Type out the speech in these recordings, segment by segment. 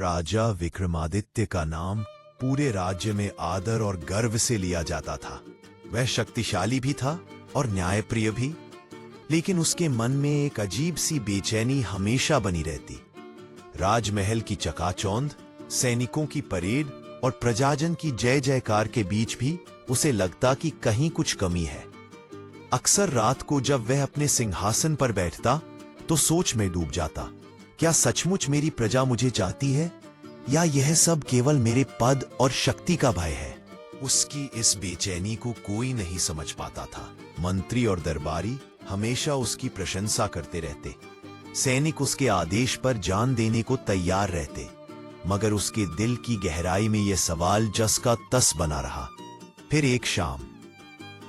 राजा विक्रमादित्य का नाम पूरे राज्य में आदर और गर्व से लिया जाता था। वह शक्तिशाली भी था और न्यायप्रिय भी, लेकिन उसके मन में एक अजीब सी बेचैनी हमेशा बनी रहती। राजमहल की चकाचौंध, सैनिकों की परेड और प्रजाजन की जय जयकार के बीच भी उसे लगता कि कहीं कुछ कमी है। अक्सर रात को जब वह अपने सिंहासन पर बैठता तो सोच में डूब जाता, क्या सचमुच मेरी प्रजा मुझे चाहती है या यह सब केवल मेरे पद और शक्ति का भय है। उसकी इस बेचैनी को कोई नहीं समझ पाता था। मंत्री और दरबारी हमेशा उसकी प्रशंसा करते रहते, सैनिक उसके आदेश पर जान देने को तैयार रहते, मगर उसके दिल की गहराई में यह सवाल जस का तस बना रहा। फिर एक शाम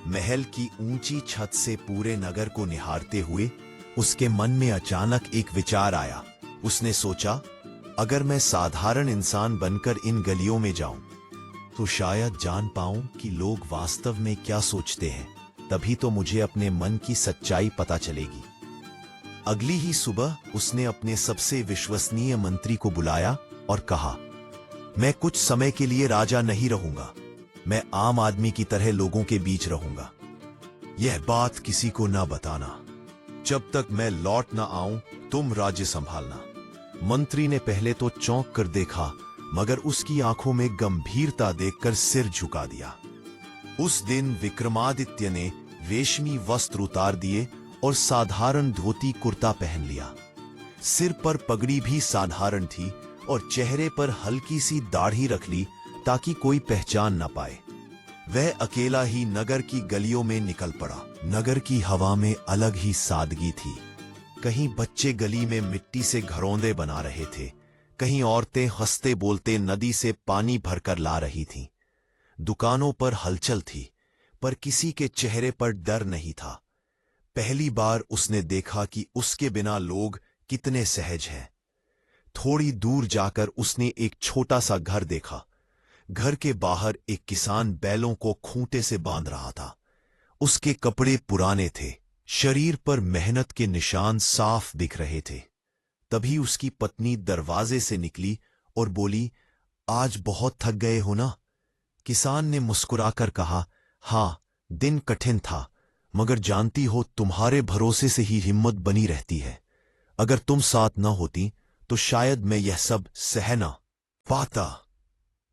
महल की ऊंची छत से पूरे नगर को निहारते हुए उसके मन में अचानक एक विचार आया। उसने सोचा, अगर मैं साधारण इंसान बनकर इन गलियों में जाऊं तो शायद जान पाऊं कि लोग वास्तव में क्या सोचते हैं। तभी तो मुझे अपने मन की सच्चाई पता चलेगी। अगली ही सुबह उसने अपने सबसे विश्वसनीय मंत्री को बुलाया और कहा, मैं कुछ समय के लिए राजा नहीं रहूंगा, मैं आम आदमी की तरह लोगों के बीच रहूंगा। यह बात किसी को ना बताना, जब तक मैं लौट ना आऊं तुम राज्य संभालना। मंत्री ने पहले तो चौंक कर देखा, मगर उसकी आंखों में गंभीरता देखकर सिर झुका दिया। उस दिन विक्रमादित्य ने रेशमी वस्त्र उतार दिए और साधारण धोती कुर्ता पहन लिया। सिर पर पगड़ी भी साधारण थी और चेहरे पर हल्की सी दाढ़ी रख ली ताकि कोई पहचान न पाए। वह अकेला ही नगर की गलियों में निकल पड़ा। नगर की हवा में अलग ही सादगी थी। कहीं बच्चे गली में मिट्टी से घरौंदे बना रहे थे, कहीं औरतें हंसते बोलते नदी से पानी भरकर ला रही थीं। दुकानों पर हलचल थी, पर किसी के चेहरे पर डर नहीं था। पहली बार उसने देखा कि उसके बिना लोग कितने सहज हैं। थोड़ी दूर जाकर उसने एक छोटा सा घर देखा। घर के बाहर एक किसान बैलों को खूंटे से बांध रहा था। उसके कपड़े पुराने थे, शरीर पर मेहनत के निशान साफ दिख रहे थे। तभी उसकी पत्नी दरवाजे से निकली और बोली, आज बहुत थक गए हो ना? किसान ने मुस्कुराकर कहा, हाँ, दिन कठिन था, मगर जानती हो तुम्हारे भरोसे से ही हिम्मत बनी रहती है। अगर तुम साथ न होती तो शायद मैं यह सब सह ना पाता।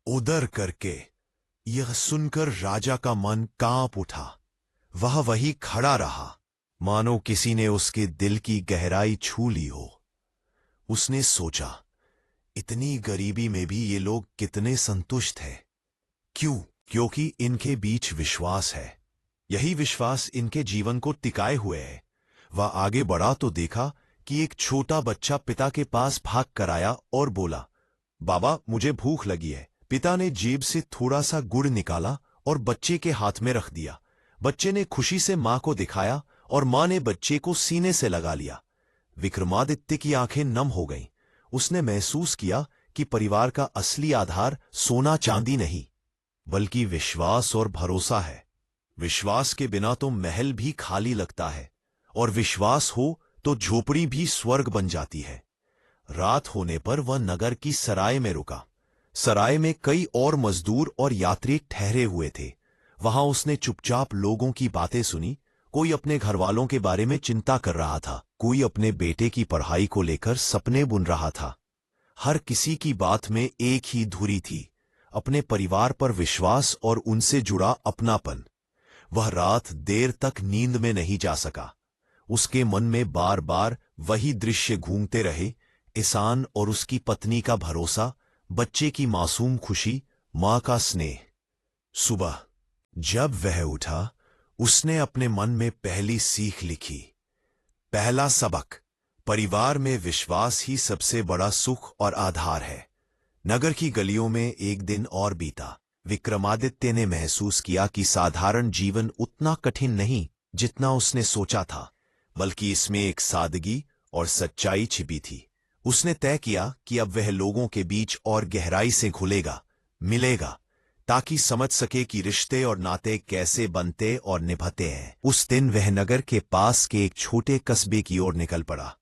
उधर करके यह सुनकर राजा का मन कांप उठा। वह वही खड़ा रहा, मानो किसी ने उसके दिल की गहराई छू ली हो। उसने सोचा, इतनी गरीबी में भी ये लोग कितने संतुष्ट हैं। क्यों? क्योंकि इनके बीच विश्वास है। यही विश्वास इनके जीवन को टिकाए हुए है। वह आगे बढ़ा तो देखा कि एक छोटा बच्चा पिता के पास भाग कर आया और बोला, बाबा, मुझे भूख लगी है। पिता ने जेब से थोड़ा सा गुड़ निकाला और बच्चे के हाथ में रख दिया। बच्चे ने खुशी से मां को दिखाया और मां ने बच्चे को सीने से लगा लिया। विक्रमादित्य की आंखें नम हो गईं। उसने महसूस किया कि परिवार का असली आधार सोना चांदी नहीं, बल्कि विश्वास और भरोसा है। विश्वास के बिना तो महल भी खाली लगता है, और विश्वास हो तो झोपड़ी भी स्वर्ग बन जाती है। रात होने पर वह नगर की सराय में रुका। सराय में कई और मजदूर और यात्री ठहरे हुए थे। वहां उसने चुपचाप लोगों की बातें सुनी। कोई अपने घरवालों के बारे में चिंता कर रहा था, कोई अपने बेटे की पढ़ाई को लेकर सपने बुन रहा था। हर किसी की बात में एक ही धुरी थी, अपने परिवार पर विश्वास और उनसे जुड़ा अपनापन। वह रात देर तक नींद में नहीं जा सका। उसके मन में बार बार वही दृश्य घूमते रहे, ईशान और उसकी पत्नी का भरोसा, बच्चे की मासूम खुशी, मां का स्नेह। सुबह जब वह उठा, उसने अपने मन में पहली सीख लिखी। पहला सबक, परिवार में विश्वास ही सबसे बड़ा सुख और आधार है। नगर की गलियों में एक दिन और बीता। विक्रमादित्य ने महसूस किया कि साधारण जीवन उतना कठिन नहीं जितना उसने सोचा था, बल्कि इसमें एक सादगी और सच्चाई छिपी थी। उसने तय किया कि अब वह लोगों के बीच और गहराई से घुलेगा, मिलेगा, ताकि समझ सके कि रिश्ते और नाते कैसे बनते और निभाते हैं। उस दिन वह नगर के पास के एक छोटे कस्बे की ओर निकल पड़ा।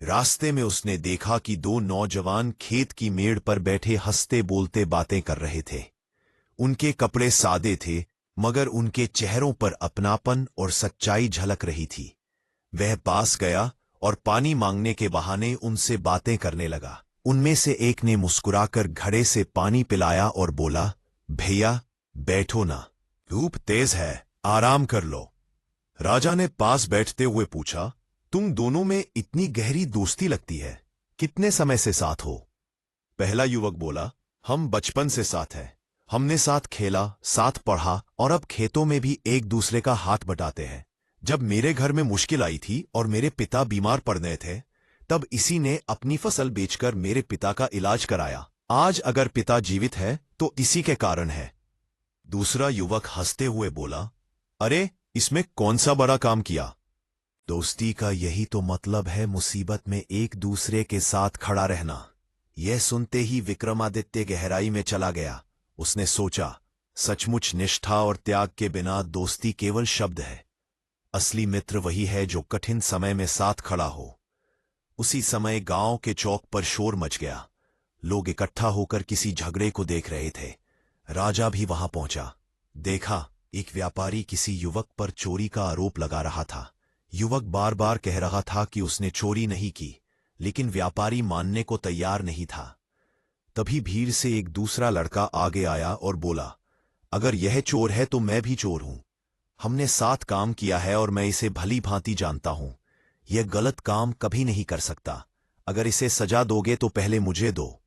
रास्ते में उसने देखा कि दो नौजवान खेत की मेड़ पर बैठे हंसते बोलते बातें कर रहे थे। उनके कपड़े सादे थे, मगर उनके चेहरों पर अपनापन और सच्चाई झलक रही थी। वह पास गया और पानी मांगने के बहाने उनसे बातें करने लगा। उनमें से एक ने मुस्कुराकर घड़े से पानी पिलाया और बोला, भैया बैठो ना, धूप तेज है, आराम कर लो। राजा ने पास बैठते हुए पूछा, तुम दोनों में इतनी गहरी दोस्ती लगती है, कितने समय से साथ हो? पहला युवक बोला, हम बचपन से साथ हैं। हमने साथ खेला, साथ पढ़ा और अब खेतों में भी एक दूसरे का हाथ बटाते हैं। जब मेरे घर में मुश्किल आई थी और मेरे पिता बीमार पड़ गए थे, तब इसी ने अपनी फसल बेचकर मेरे पिता का इलाज कराया। आज अगर पिता जीवित है तो इसी के कारण है। दूसरा युवक हंसते हुए बोला, अरे इसमें कौन सा बड़ा काम किया? दोस्ती का यही तो मतलब है, मुसीबत में एक दूसरे के साथ खड़ा रहना। यह सुनते ही विक्रमादित्य गहराई में चला गया। उसने सोचा, सचमुच निष्ठा और त्याग के बिना दोस्ती केवल शब्द है। असली मित्र वही है जो कठिन समय में साथ खड़ा हो। उसी समय गांव के चौक पर शोर मच गया। लोग इकट्ठा होकर किसी झगड़े को देख रहे थे। राजा भी वहां पहुंचा। देखा, एक व्यापारी किसी युवक पर चोरी का आरोप लगा रहा था। युवक बार बार कह रहा था कि उसने चोरी नहीं की, लेकिन व्यापारी मानने को तैयार नहीं था। तभी भीड़ से एक दूसरा लड़का आगे आया और बोला, अगर यह चोर है तो मैं भी चोर हूं। हमने साथ काम किया है और मैं इसे भली भांति जानता हूं। यह गलत काम कभी नहीं कर सकता। अगर इसे सजा दोगे तो पहले मुझे दो।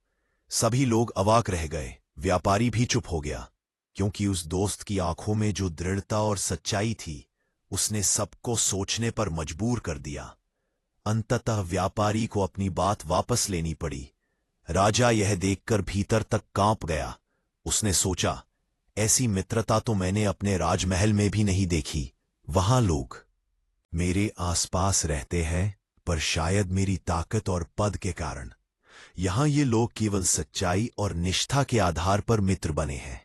सभी लोग अवाक रह गए। व्यापारी भी चुप हो गया, क्योंकि उस दोस्त की आंखों में जो दृढ़ता और सच्चाई थी, उसने सबको सोचने पर मजबूर कर दिया। अंततः व्यापारी को अपनी बात वापस लेनी पड़ी। राजा यह देखकर भीतर तक कांप गया। उसने सोचा, ऐसी मित्रता तो मैंने अपने राजमहल में भी नहीं देखी। वहां लोग मेरे आसपास रहते हैं, पर शायद मेरी ताकत और पद के कारण। यहां ये लोग केवल सच्चाई और निष्ठा के आधार पर मित्र बने हैं।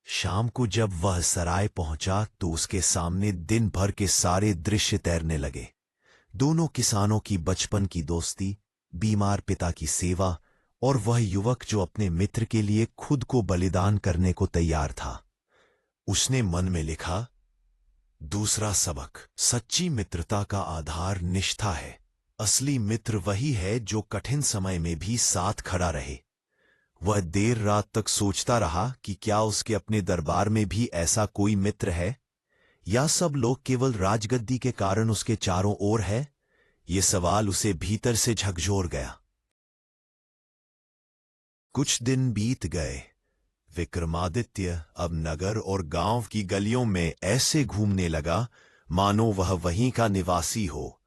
शाम को जब वह सराय पहुंचा तो उसके सामने दिन भर के सारे दृश्य तैरने लगे। दोनों किसानों की बचपन की दोस्ती, बीमार पिता की सेवा और वह युवक जो अपने मित्र के लिए खुद को बलिदान करने को तैयार था। उसने मन में लिखा, दूसरा सबक, सच्ची मित्रता का आधार निष्ठा है। असली मित्र वही है जो कठिन समय में भी साथ खड़ा रहे। वह देर रात तक सोचता रहा कि क्या उसके अपने दरबार में भी ऐसा कोई मित्र है, या सब लोग केवल राजगद्दी के कारण उसके चारों ओर है। ये सवाल उसे भीतर से झकझोर गया। कुछ दिन बीत गए। विक्रमादित्य अब नगर और गांव की गलियों में ऐसे घूमने लगा मानो वह वहीं का निवासी हो।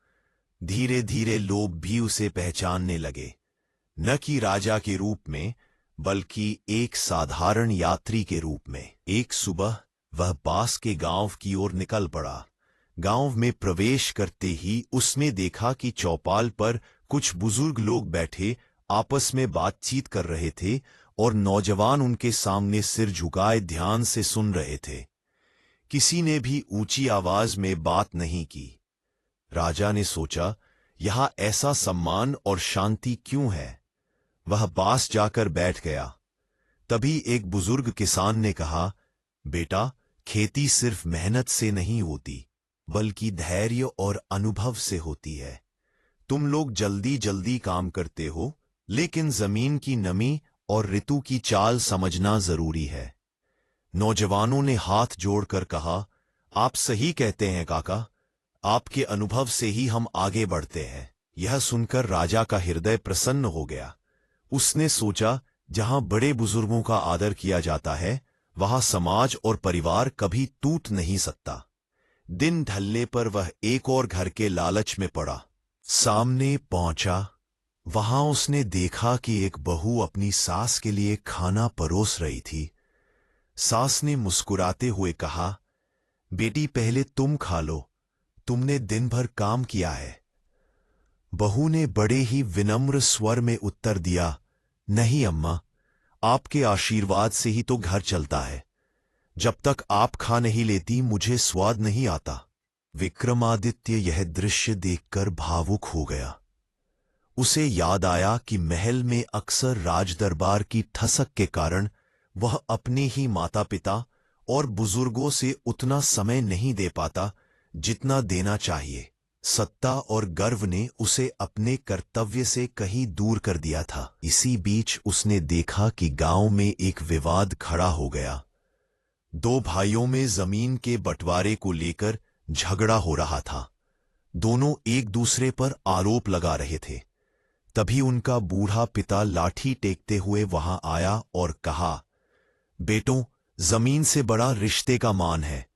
धीरे धीरे लोग भी उसे पहचानने लगे, न कि राजा के रूप में, बल्कि एक साधारण यात्री के रूप में। एक सुबह वह पास के गांव की ओर निकल पड़ा। गांव में प्रवेश करते ही उसने देखा कि चौपाल पर कुछ बुजुर्ग लोग बैठे आपस में बातचीत कर रहे थे और नौजवान उनके सामने सिर झुकाए ध्यान से सुन रहे थे। किसी ने भी ऊंची आवाज में बात नहीं की। राजा ने सोचा, यहां ऐसा सम्मान और शांति क्यों है? वह पास जाकर बैठ गया। तभी एक बुजुर्ग किसान ने कहा, बेटा, खेती सिर्फ मेहनत से नहीं होती, बल्कि धैर्य और अनुभव से होती है। तुम लोग जल्दी जल्दी काम करते हो, लेकिन जमीन की नमी और ऋतु की चाल समझना जरूरी है। नौजवानों ने हाथ जोड़कर कहा, आप सही कहते हैं काका, आपके अनुभव से ही हम आगे बढ़ते हैं। यह सुनकर राजा का हृदय प्रसन्न हो गया। उसने सोचा, जहां बड़े बुजुर्गों का आदर किया जाता है, वहां समाज और परिवार कभी टूट नहीं सकता। दिन ढलने पर वह एक और घर के लालच में पड़ा। सामने पहुंचा, वहां उसने देखा कि एक बहू अपनी सास के लिए खाना परोस रही थी। सास ने मुस्कुराते हुए कहा, बेटी पहले तुम खा लो, तुमने दिन भर काम किया है। बहू ने बड़े ही विनम्र स्वर में उत्तर दिया, नहीं अम्मा, आपके आशीर्वाद से ही तो घर चलता है। जब तक आप खा नहीं लेती मुझे स्वाद नहीं आता। विक्रमादित्य यह दृश्य देखकर भावुक हो गया। उसे याद आया कि महल में अक्सर राजदरबार की ठसक के कारण वह अपने ही माता पिता और बुजुर्गों से उतना समय नहीं दे पाता जितना देना चाहिए। सत्ता और गर्व ने उसे अपने कर्तव्य से कहीं दूर कर दिया था। इसी बीच उसने देखा कि गांव में एक विवाद खड़ा हो गया। दो भाइयों में जमीन के बंटवारे को लेकर झगड़ा हो रहा था। दोनों एक दूसरे पर आरोप लगा रहे थे। तभी उनका बूढ़ा पिता लाठी टेकते हुए वहां आया और कहा, बेटों, जमीन से बड़ा रिश्ते का मान है।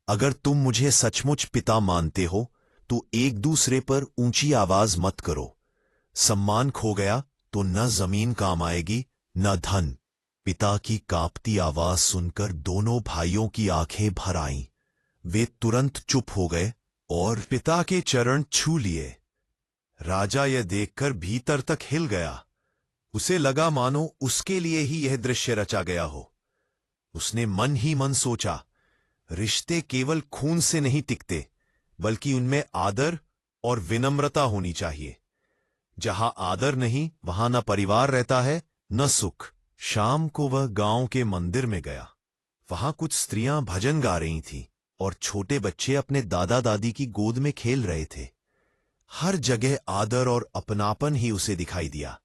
अगर तुम मुझे सचमुच पिता मानते हो तो एक दूसरे पर ऊंची आवाज मत करो। सम्मान खो गया तो न जमीन काम आएगी न धन। पिता की कांपती आवाज सुनकर दोनों भाइयों की आंखें भर आईं। वे तुरंत चुप हो गए और पिता के चरण छू लिए। राजा यह देखकर भीतर तक हिल गया। उसे लगा मानो उसके लिए ही यह दृश्य रचा गया हो। उसने मन ही मन सोचा, रिश्ते केवल खून से नहीं टिकते, बल्कि उनमें आदर और विनम्रता होनी चाहिए। जहां आदर नहीं, वहां न परिवार रहता है न सुख। शाम को वह गांव के मंदिर में गया। वहां कुछ स्त्रियां भजन गा रही थीं और छोटे बच्चे अपने दादा दादी की गोद में खेल रहे थे। हर जगह आदर और अपनापन ही उसे दिखाई दिया।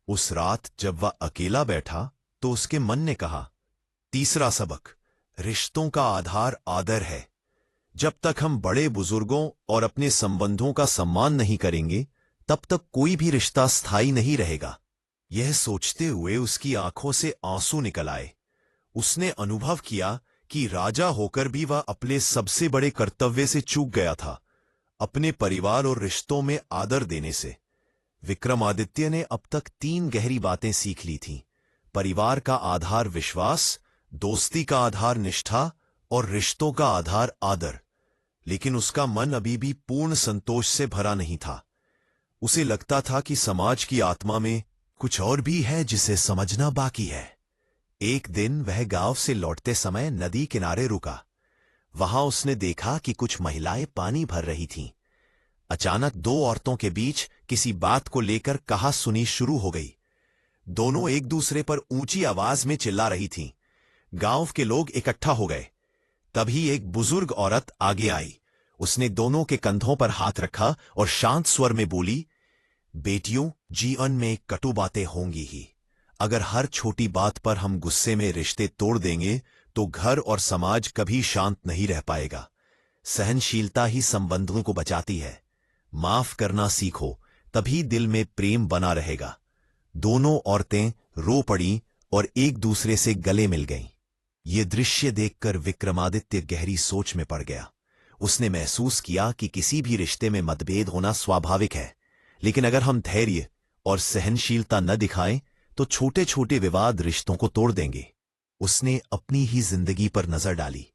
उस रात जब वह अकेला बैठा तो उसके मन ने कहा, तीसरा सबक, रिश्तों का आधार आदर है। जब तक हम बड़े बुजुर्गों और अपने संबंधों का सम्मान नहीं करेंगे, तब तक कोई भी रिश्ता स्थायी नहीं रहेगा। यह सोचते हुए उसकी आंखों से आंसू निकल आए। उसने अनुभव किया कि राजा होकर भी वह अपने सबसे बड़े कर्तव्य से चूक गया था, अपने परिवार और रिश्तों में आदर देने से। विक्रमादित्य ने अब तक 3 गहरी बातें सीख ली थीं। परिवार का आधार विश्वास, दोस्ती का आधार निष्ठा और रिश्तों का आधार आदर। लेकिन उसका मन अभी भी पूर्ण संतोष से भरा नहीं था। उसे लगता था कि समाज की आत्मा में कुछ और भी है जिसे समझना बाकी है। एक दिन वह गांव से लौटते समय नदी किनारे रुका। वहां उसने देखा कि कुछ महिलाएं पानी भर रही थीं। अचानक 2 औरतों के बीच किसी बात को लेकर कहा सुनी शुरू हो गई। दोनों एक दूसरे पर ऊंची आवाज में चिल्ला रही थीं। गांव के लोग इकट्ठा हो गए। तभी एक बुजुर्ग औरत आगे आई। उसने दोनों के कंधों पर हाथ रखा और शांत स्वर में बोली, बेटियों, जीवन में कटु बातें होंगी ही। अगर हर छोटी बात पर हम गुस्से में रिश्ते तोड़ देंगे तो घर और समाज कभी शांत नहीं रह पाएगा। सहनशीलता ही संबंधों को बचाती है। माफ करना सीखो, तभी दिल में प्रेम बना रहेगा। दोनों औरतें रो पड़ीं और एक दूसरे से गले मिल गईं। ये दृश्य देखकर विक्रमादित्य गहरी सोच में पड़ गया। उसने महसूस किया कि किसी भी रिश्ते में मतभेद होना स्वाभाविक है, लेकिन अगर हम धैर्य और सहनशीलता न दिखाएं तो छोटे छोटे विवाद रिश्तों को तोड़ देंगे। उसने अपनी ही जिंदगी पर नजर डाली।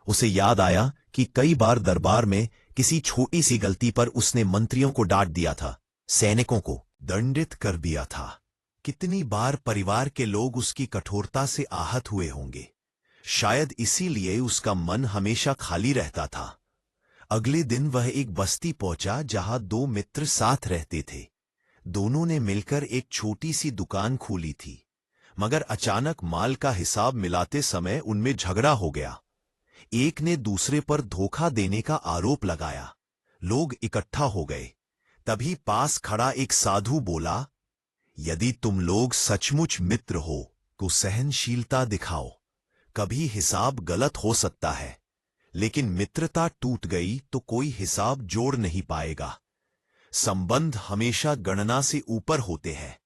उसे याद आया कि कई बार दरबार में किसी छोटी सी गलती पर उसने मंत्रियों को डांट दिया था, सैनिकों को दंडित कर दिया था। कितनी बार परिवार के लोग उसकी कठोरता से आहत हुए होंगे। शायद इसीलिए उसका मन हमेशा खाली रहता था। अगले दिन वह एक बस्ती पहुंचा जहां 2 मित्र साथ रहते थे। दोनों ने मिलकर एक छोटी सी दुकान खोली थी, मगर अचानक माल का हिसाब मिलाते समय उनमें झगड़ा हो गया। एक ने दूसरे पर धोखा देने का आरोप लगाया। लोग इकट्ठा हो गए। तभी पास खड़ा एक साधु बोला, यदि तुम लोग सचमुच मित्र हो तो सहनशीलता दिखाओ। कभी हिसाब गलत हो सकता है, लेकिन मित्रता टूट गई तो कोई हिसाब जोड़ नहीं पाएगा। संबंध हमेशा गणना से ऊपर होते हैं।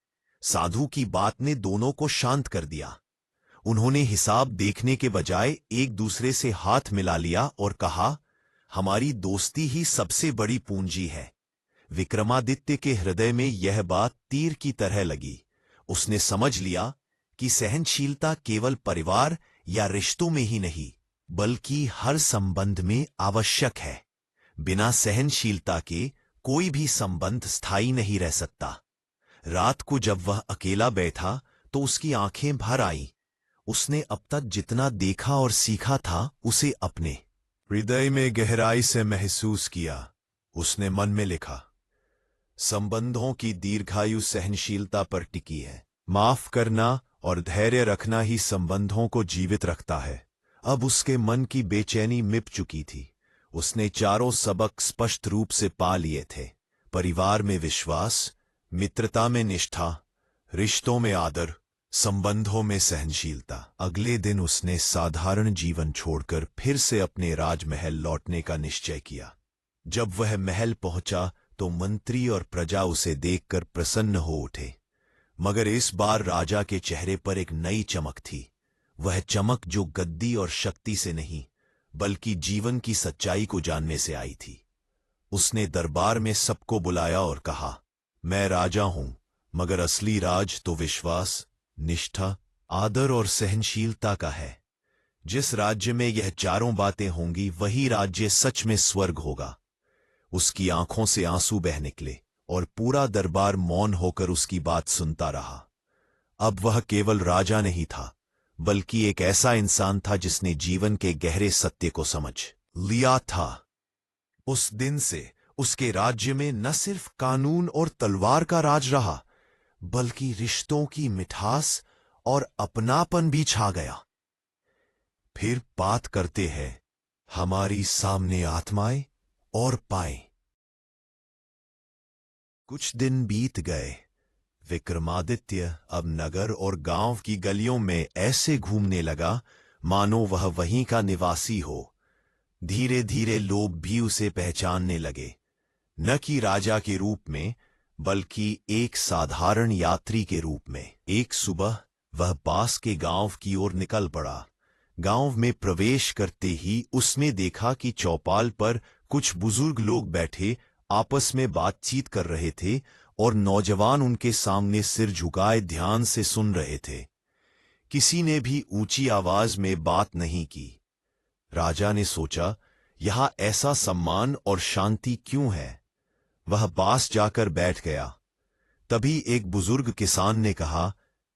साधु की बात ने दोनों को शांत कर दिया। उन्होंने हिसाब देखने के बजाय एक दूसरे से हाथ मिला लिया और कहा, हमारी दोस्ती ही सबसे बड़ी पूंजी है। विक्रमादित्य के हृदय में यह बात तीर की तरह लगी। उसने समझ लिया कि सहनशीलता केवल परिवार या रिश्तों में ही नहीं, बल्कि हर संबंध में आवश्यक है। बिना सहनशीलता के कोई भी संबंध स्थायी नहीं रह सकता। रात को जब वह अकेला बैठा तो उसकी आंखें भर आईं। उसने अब तक जितना देखा और सीखा था, उसे अपने हृदय में गहराई से महसूस किया। उसने मन में लिखा, संबंधों की दीर्घायु सहनशीलता पर टिकी है। माफ करना और धैर्य रखना ही संबंधों को जीवित रखता है। अब उसके मन की बेचैनी मिट चुकी थी। उसने चारों सबक स्पष्ट रूप से पा लिए थे। परिवार में विश्वास, मित्रता में निष्ठा, रिश्तों में आदर, संबंधों में सहनशीलता। अगले दिन उसने साधारण जीवन छोड़कर फिर से अपने राजमहल लौटने का निश्चय किया। जब वह महल पहुंचा तो मंत्री और प्रजा उसे देखकर प्रसन्न हो उठे, मगर इस बार राजा के चेहरे पर एक नई चमक थी। वह चमक जो गद्दी और शक्ति से नहीं, बल्कि जीवन की सच्चाई को जानने से आई थी। उसने दरबार में सबको बुलाया और कहा, मैं राजा हूं, मगर असली राज तो विश्वास, निष्ठा, आदर और सहनशीलता का है। जिस राज्य में यह चारों बातें होंगी वही राज्य सच में स्वर्ग होगा। उसकी आंखों से आंसू बह निकले और पूरा दरबार मौन होकर उसकी बात सुनता रहा। अब वह केवल राजा नहीं था, बल्कि एक ऐसा इंसान था जिसने जीवन के गहरे सत्य को समझ लिया था। उस दिन से उसके राज्य में न सिर्फ कानून और तलवार का राज रहा, बल्कि रिश्तों की मिठास और अपनापन भी छा गया। फिर बात करते हैं हमारी सामने आत्माएं और पाएं। कुछ दिन बीत गए। विक्रमादित्य अब नगर और गांव की गलियों में ऐसे घूमने लगा मानो वह वहीं का निवासी हो। धीरे धीरे लोग भी उसे पहचानने लगे, न कि राजा के रूप में, बल्कि एक साधारण यात्री के रूप में। एक सुबह वह पास के गांव की ओर निकल पड़ा। गांव में प्रवेश करते ही उसने देखा कि चौपाल पर कुछ बुजुर्ग लोग बैठे आपस में बातचीत कर रहे थे और नौजवान उनके सामने सिर झुकाए ध्यान से सुन रहे थे। किसी ने भी ऊंची आवाज में बात नहीं की। राजा ने सोचा, यहां ऐसा सम्मान और शांति क्यों है? वह पास जाकर बैठ गया। तभी एक बुजुर्ग किसान ने कहा,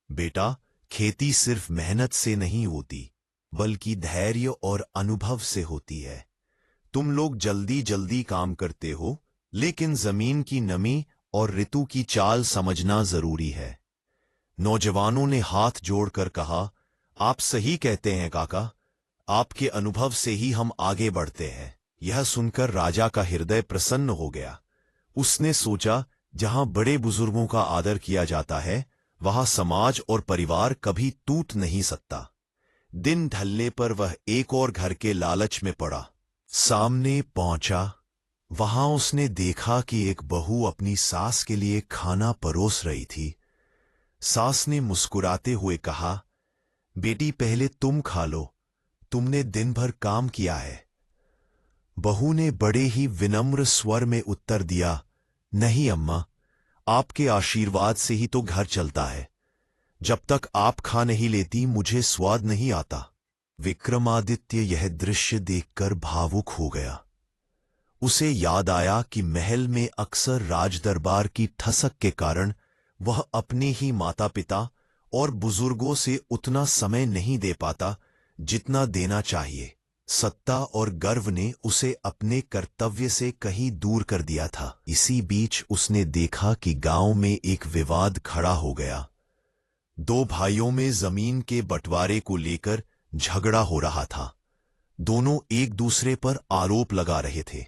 बेटा, खेती सिर्फ मेहनत से नहीं होती, बल्कि धैर्य और अनुभव से होती है। तुम लोग जल्दी जल्दी काम करते हो, लेकिन जमीन की नमी और ऋतु की चाल समझना जरूरी है। नौजवानों ने हाथ जोड़कर कहा, आप सही कहते हैं काका, आपके अनुभव से ही हम आगे बढ़ते हैं। यह सुनकर राजा का हृदय प्रसन्न हो गया। उसने सोचा, जहां बड़े बुजुर्गों का आदर किया जाता है, वहां समाज और परिवार कभी टूट नहीं सकता। दिन ढलने पर वह एक और घर के लालच में पड़ा। सामने पहुंचा, वहां उसने देखा कि एक बहू अपनी सास के लिए खाना परोस रही थी। सास ने मुस्कुराते हुए कहा, बेटी, पहले तुम खा लो, तुमने दिन भर काम किया है। बहू ने बड़े ही विनम्र स्वर में उत्तर दिया, नहीं अम्मा, आपके आशीर्वाद से ही तो घर चलता है। जब तक आप खा नहीं लेती मुझे स्वाद नहीं आता। विक्रमादित्य यह दृश्य देखकर भावुक हो गया। उसे याद आया कि महल में अक्सर राजदरबार की ठसक के कारण वह अपने ही माता पिता और बुजुर्गों से उतना समय नहीं दे पाता जितना देना चाहिए। सत्ता और गर्व ने उसे अपने कर्तव्य से कहीं दूर कर दिया था। इसी बीच उसने देखा कि गांव में एक विवाद खड़ा हो गया। दो भाइयों में जमीन के बंटवारे को लेकर झगड़ा हो रहा था। दोनों एक दूसरे पर आरोप लगा रहे थे।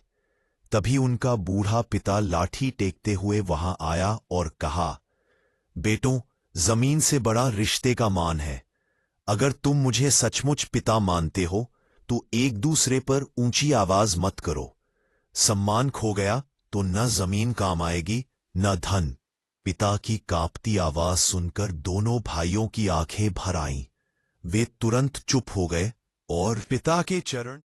तभी उनका बूढ़ा पिता लाठी टेकते हुए वहां आया और कहा, बेटों, जमीन से बड़ा रिश्ते का मान है। अगर तुम मुझे सचमुच पिता मानते हो तो एक दूसरे पर ऊंची आवाज मत करो। सम्मान खो गया तो न जमीन काम आएगी न धन। पिता की कांपती आवाज सुनकर दोनों भाइयों की आंखें भर आईं। वे तुरंत चुप हो गए और पिता के चरण